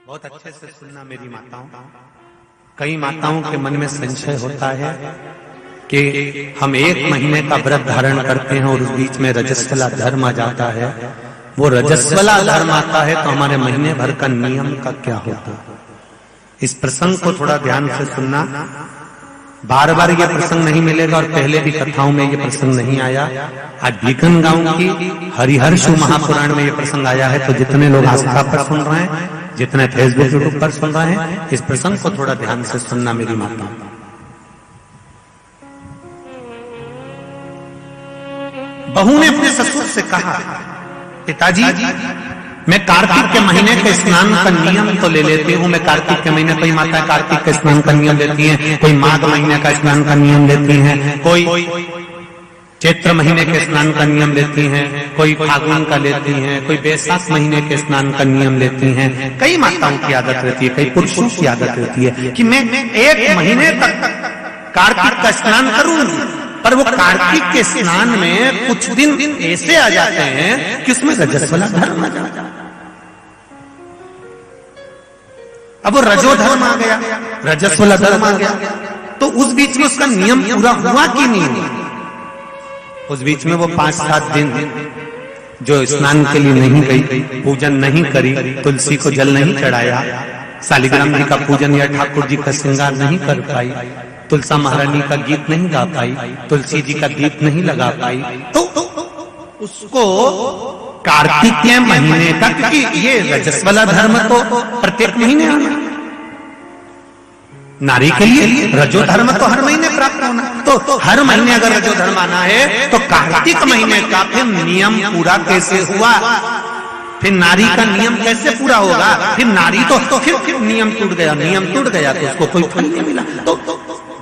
बहुत अच्छे से सुनना मेरी माताओं। कई माताओं के मन में संशय होता है कि हम 1 महीने का व्रत धारण करते हैं और उस बीच में रजस्वला धर्म आ जाता है। वो रजस्वला धर्म आता है तो हमारे महीने भर का नियम का क्या होता है? इस प्रसंग को थोड़ा ध्यान से सुनना। बार बार ये प्रसंग नहीं मिलेगा और पहले भी कथाओं में ये प्रसंग नहीं आया। आज बीकन गांव की हरिहर्षु महापुराण में ये प्रसंग आया है। तो जितने लोग आस्था पर सुन रहे हैं, जितने फेसबुक यूट्यूब पर सुन रहे हैं, इस प्रसंग को थोड़ा ध्यान से सुनना मेरी माता। बहू ने अपने ससुर से कहा, पिताजी मैं कार्तिक के महीने के स्नान का नियम तो ले लेती हूँ। मैं कार्तिक के महीने, कोई माता कार्तिक के स्नान का नियम लेती हैं, कोई माघ महीने का स्नान का नियम लेती हैं, कोई चैत्र महीने के स्नान का नियम लेती हैं, कोई फागुन का लेती हैं, कोई बैसाख महीने के स्नान का नियम लेती हैं। कई माताओं की आदत रहती है, कई पुरुषों की आदत रहती है कि मैं 1 महीने तक कार्तिक का स्नान करूंगी। पर वो कार्तिक के स्नान में कुछ दिन ऐसे आ जाते हैं कि उसमें रजस्वला धर्म आ जाता है। अब वो रजो धर्म आ गया, रजस्वला धर्म आ गया, तो उस बीच में उसका नियम पूरा हुआ कि नहीं हुआ? उस बीच में वो 5-7 दिन जो स्नान के लिए नहीं गई, पूजन नहीं करी, तुलसी को जल नहीं चढ़ाया, शालिग्राम जी का पूजन या ठाकुर जी का श्रृंगार नहीं कर पाई, तुलसा महारानी का गीत नहीं गा पाई, तुलसी जी का दीप नहीं लगा पाई, तो उसको कार्तिक के महीने का, क्योंकि ये रजस्वला धर्म तो प्रत्येक महीने आना, नारी के लिए रजो धर्म तो हर महीने प्राप्त होना, तो हर महीने अगर रजो धर्म आना है तो कार्तिक महीने का फिर नियम पूरा कैसे हुआ? फिर नारी का नियम कैसे पूरा होगा? फिर नारी तो फिर नियम टूट गया, नियम टूट गया तो उसको कोई फल नहीं मिला। तो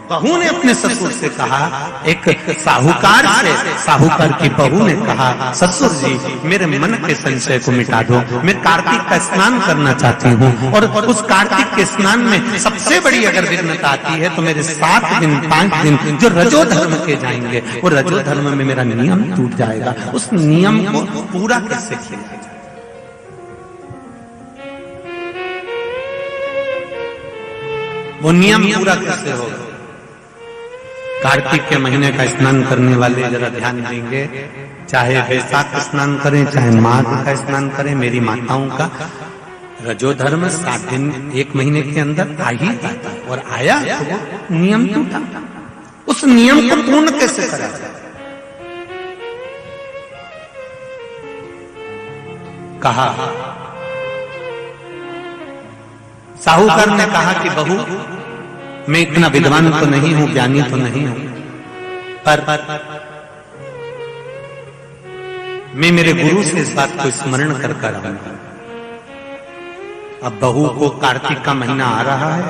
बहू ने अपने ससुर से कहा, एक साहूकार से, साहूकार की बहू ने कहा, ससुर जी मेरे मन के संशय को मिटा दो। मैं कार्तिक का स्नान करना चाहती हूँ और उस कार्तिक के स्नान में सबसे बड़ी अगर विघ्नता आती है तो मेरे 7 दिन 5 दिन जो रजो धर्म के जाएंगे, वो रजो धर्म में मेरा नियम टूट जाएगा। उस नियम को पूरा कैसे किया जाए? वो नियम पूरा कैसे होगा? कार्तिक के महीने का स्नान करने वाले जरा ध्यान देंगे, चाहे बैसाख स्नान करें, चाहे माघ का स्नान करें, मेरी माताओं का रजो धर्म 7 दिन 1 महीने के अंदर आ ही जाता, और आया तो वो नियम टूटा। उस नियम को पूर्ण कैसे करा जाए? कहा, साहूकार ने कहा कि बहू मैं इतना विद्वान तो नहीं हूं, ज्ञानी तो नहीं हूं, पर मैं मेरे गुरु से इस बात को स्मरण कर आऊंगा। अब बहू को कार्तिक का महीना आ रहा है,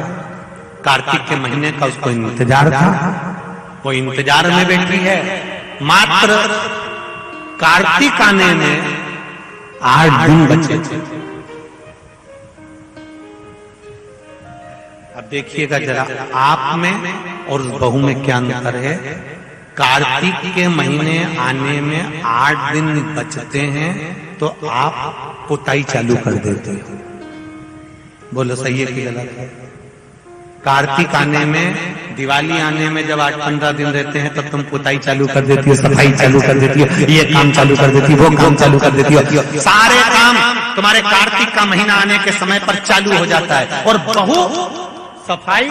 कार्तिक के महीने का उसको इंतजार था, वो इंतजार में बैठी है। मात्र कार्तिक आने में 8 दिन बचे थे। अब देखिएगा जरा, आप में और उस बहू में क्या अंतर है। कार्तिक के महीने आने में 8 दिन बचते हैं तो आप पुताई चालू कर देते हो। बोलो सही है कि गलत है? कार्तिक आने में, दिवाली आने में जब 8-15 दिन रहते हैं तब तुम पुताई चालू कर देती हो, सफाई चालू कर देती हो, ये काम चालू कर देती हो, वो काम चालू कर देती हो। सारे काम तुम्हारे कार्तिक का महीना आने के समय पर चालू हो जाता है। और बहू सफाई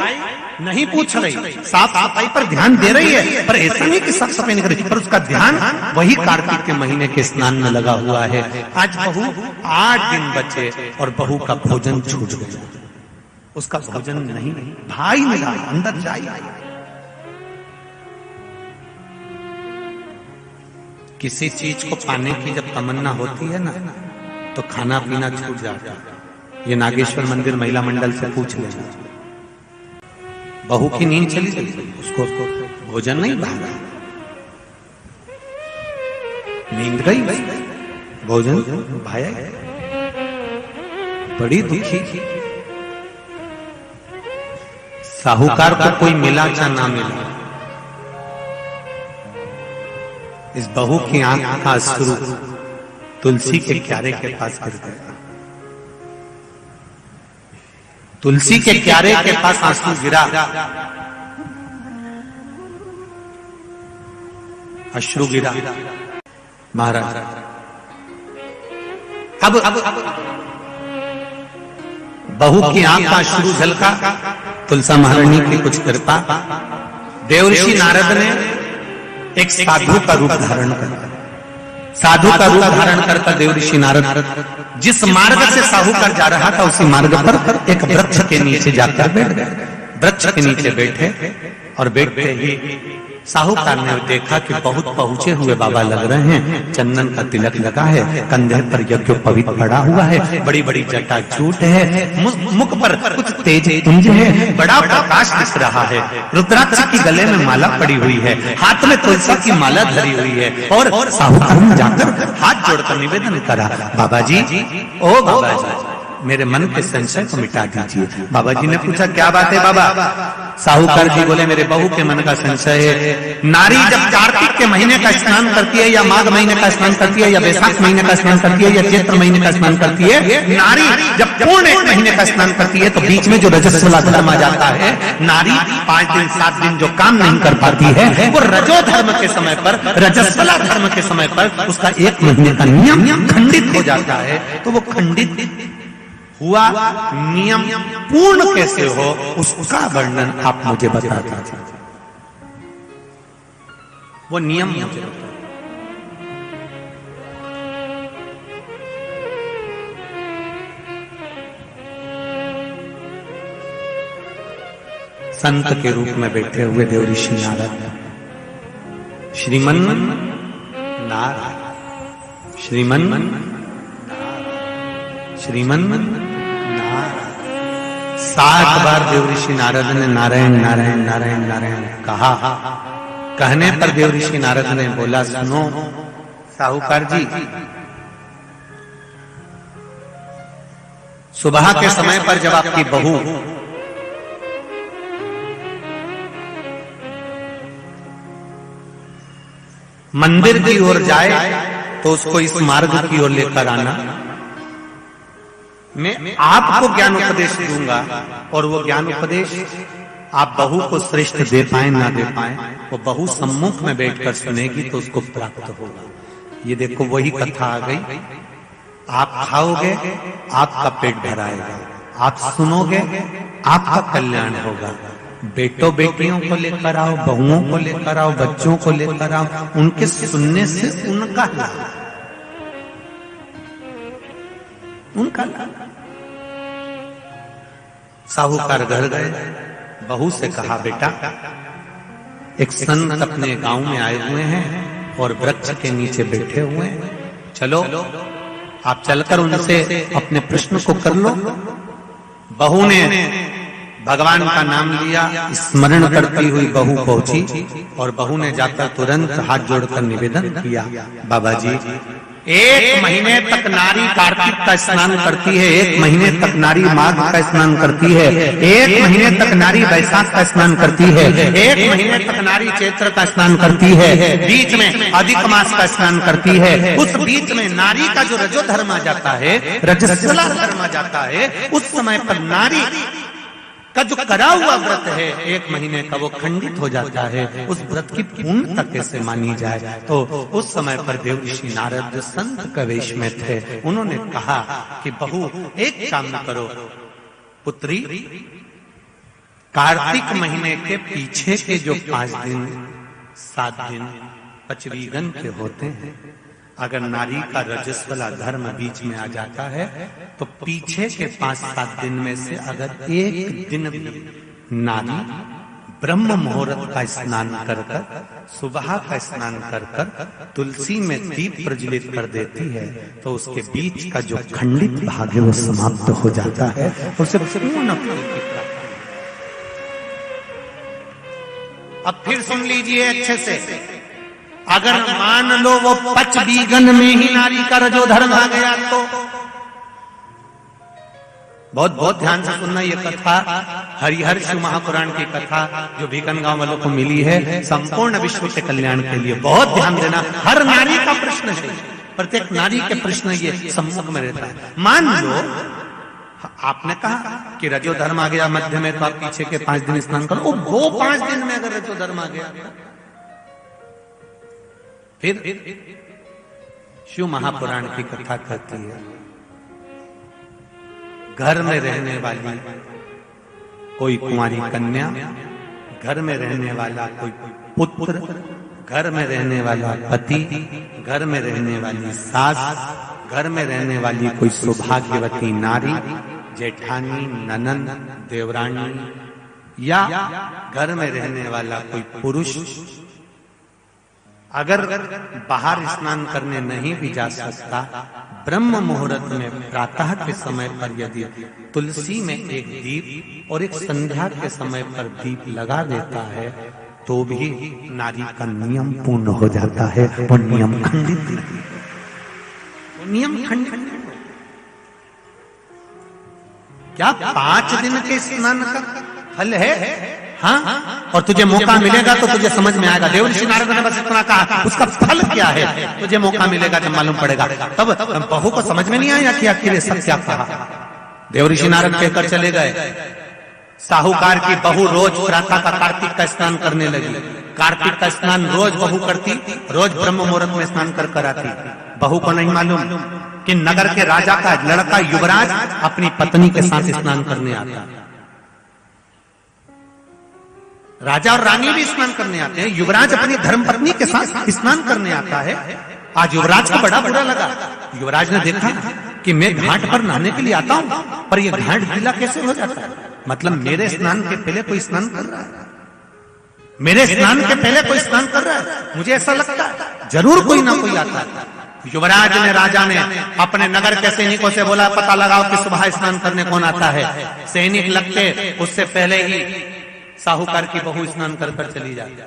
नहीं पूछ रही, साफ सफाई पर ध्यान दे रही है, पर ऐसा नहीं कि साफ सफाई नहीं कर रही, पर उसका ध्यान वही कार्तिक के महीने के स्नान में लगा हुआ है। आज बहू 8 दिन बचे और बहू का भोजन छूट गया, उसका भोजन नहीं, भाई मिला अंदर जाए। किसी चीज को पाने की जब तमन्ना होती है ना तो खाना पीना छूट जाता है। ये नागेश्वर मंदिर महिला मंडल से पूछ लेना। बहू की नींद चली गई, उसको भोजन नहीं भागा, नींद गई, भोजन भाया, बड़ी दुखी। साहूकार को कोई मिला चाहे ना मिला, इस बहू की आंख का अश्रु तुलसी के क्यारे के पास गिर गया। तुलसी के क्यारे के पास आंसू गिरा, अश्रु गिरा। महाराज अब बहू की आंख का अश्रु झलका, तुलसा महारानी की कुछ कृपा, देवर्षि नारद ने एक साधु का रूप धारण कर, साधु का रूप धारण करता देवर्षि नारद जिस मार्ग से साहूकार जा रहा था उसी मार्ग पर एक वृक्ष के नीचे जाकर बैठ गए। वृक्ष के नीचे बैठे और बैठते ही साहूकार ने देखा कि बहुत पहुंचे हुए बाबा लग रहे हैं, चंदन का तिलक लगा है, कंधे पर यज्ञोपवीत पड़ा हुआ है, बड़ी बड़ी जटा जूट है, मुख पर कुछ तेज पुंज है, बड़ा प्रकाश दिख रहा है, रुद्राक्ष की गले में माला पड़ी हुई है, हाथ में तुलसी की माला धरी हुई है। और साहूकार ने जाकर हाथ जोड़कर निवेदन करा, बाबा जी, ओ बाबा जी, मेरे मन के संशय को मिटा दीजिए। बाबा जी ने पूछा, क्या बात है बाबा? साहूकार जी बोले, मेरे बहू के मन का संशय है। नारी जब कार्तिक के महीने का स्नान करती है, या माघ महीने का स्नान करती है, या वैशाख महीने का स्नान करती है, या चैत्र महीने का स्नान करती है, नारी जब पूर्ण एक महीने का स्नान करती है तो बीच में जो रजस्वला धर्म आ जाता है, नारी 5 दिन 7 दिन जो काम नहीं कर पाती है, वो रजो धर्म के समय पर, रजस्वला धर्म के समय पर उसका 1 महीने का नियम खंडित हो जाता है। तो वो खंडित हुआ नियम पूर्ण कैसे हो, उसका वर्णन आप मुझे बता दीजिए। वो नियम मुझे संत के रूप में बैठे हुए देवर्षि नारद, श्रीमन नारायण, श्रीमन श्रीमन 7 बार देवर्षि नारद ने नारायण नारायण नारायण नारायण कहा। कहने पर देवर्षि नारद ने बोला, सुनो साहूकार जी, सुबह के समय पर जब आपकी बहू मंदिर की ओर जाए तो उसको इस मार्ग की ओर लेकर आना। मैं आपको ज्ञान उपदेश दूंगा और वो ज्ञान उपदेश आप बहू को श्रेष्ठ दे पाए ना दे पाए, वो बहू सम्मुख में बैठकर सुनेगी तो उसको प्राप्त होगा। ये देखो वही कथा आ गई। आप खाओगे आपका पेट भराएगा, आप सुनोगे आपका कल्याण होगा। बेटों बेटियों को लेकर आओ, बहुओं को लेकर आओ, बच्चों को लेकर आओ, उनके सुनने से उनका लाभ, उनका लाभ। साहूकार घर गए, बहू से कहा, बेटा एक संत अपने गांव में आए हुए हैं और वृक्ष के नीचे बैठे हुए हैं, चलो आप चलकर उनसे अपने प्रश्न को कर लो। बहू ने भगवान का नाम लिया, स्मरण करती हुई बहू पहुंची और बहू ने जाकर तुरंत हाथ जोड़कर निवेदन किया, बाबा जी 1 महीने तक नारी कार्तिक का स्नान करती है, 1 महीने तक नारी माघ का स्नान करती है, 1 महीने तक नारी वैशाख का स्नान करती है, 1 महीने तक नारी चैत्र का स्नान करती है, बीच में अधिक मास का स्नान करती है। उस बीच में नारी का जो रजो धर्म आ जाता है, रजस्वला धर्म आ जाता है, उस समय पर नारी का जो करा हुआ व्रत है 1 महीने का, वो खंडित हो जाता है। उस व्रत की पूर्णता कैसे मानी जाए? तो उस समय पर देवर्षि नारद संत के वेश में थे, उन्होंने कहा कि बहू एक काम करो पुत्री, कार्तिक महीने के पीछे के जो 5 दिन 7 दिन पचवीगन के होते हैं, अगर नारी का रजस्वला धर्म बीच में आ जाता है तो पीछे के 5-7 दिन में से अगर 1 दिन भी नारी ब्रह्म मुहूर्त का स्नान कर कर, सुबह का स्नान कर कर तुलसी में दीप प्रज्वलित कर देती है तो उसके बीच का जो खंडित भाग है वो समाप्त हो जाता है, उसे पूर्ण फल की प्राप्ति। अब फिर सुन लीजिए अच्छे से, अगर मान लो वो पचवीगन में ही नारी का रजो धर्म आ गया तो बहुत बहुत ध्यान से सुनना, ये कथा हरिहर शिव महापुराण की कथा जो भीकन गांव वालों को मिली है, संपूर्ण विश्व के कल्याण के लिए बहुत ध्यान देना। हर नारी का प्रश्न है, प्रत्येक नारी के प्रश्न ये सम्मुख में रहता है। मान लो आपने कहा कि रजो धर्म आ गया मध्य में तो आप पीछे के 5 दिन स्नान करो। वो 5 दिन में अगर रजो धर्म आ गया फिर शिव महापुराण की कथा कहती है, घर में रहने वाली कोई कुंवारी कन्या, घर में रहने वाला कोई पुत्र, घर में रहने वाला पति, घर में रहने वाली सास, घर में रहने वाली कोई सौभाग्यवती नारी, जेठानी, ननंद, देवरानी या घर में रहने वाला कोई पुरुष अगर बाहर स्नान करने नहीं भी जा सकता, ब्रह्म मुहूर्त में प्रातः के समय पर यदि तुलसी में एक दीप और एक संध्या के समय पर दीप लगा देता है तो भी नारी का नियम पूर्ण हो जाता है, वो नियम खंडित नहीं, नियम खंडित। क्या 5 दिन के स्नान का फल है? हाँ, और तुझे मौका मिलेगा तो तुझे समझ में आएगा। देवर्षि नारद ने बस इतना कहा, उसका फल क्या है तुझे मौका मिलेगा जब मालूम पड़ेगा। तब बहू को समझ में नहीं आया कि आखिर सब क्या कहा। देवर्षि नारद कहकर चले गए। साहूकार की बहू रोज प्रातः का कार्तिक का स्नान करने लगी। कार्तिक का स्नान रोज बहू करती, रोज ब्रह्म मुहूर्त में स्नान कर आती। बहू को नहीं मालूम कि नगर के राजा का लड़का युवराज अपनी पत्नी के साथ स्नान करने आता। राजा और रानी भी स्नान करने आते हैं, युवराज अपनी धर्मपत्नी के साथ स्नान करने आता है। आज युवराज को बड़ा बुरा लगा। युवराज ने देखा कि मैं घाट पर नहाने के लिए आता हूं पर यह घाट गीला कैसे हो जाता है, मतलब मेरे स्नान के पहले कोई स्नान कर रहा है, मेरे स्नान के पहले कोई स्नान कर रहा है। मुझे ऐसा लगता है जरूर कोई ना कोई आता है। युवराज ने, राजा ने अपने नगर के सैनिकों से बोला, पता लगाओ कि सुबह स्नान करने कौन आता है। सैनिक लगते उससे पहले ही साहूकार की बहू स्नान कर चली जाती।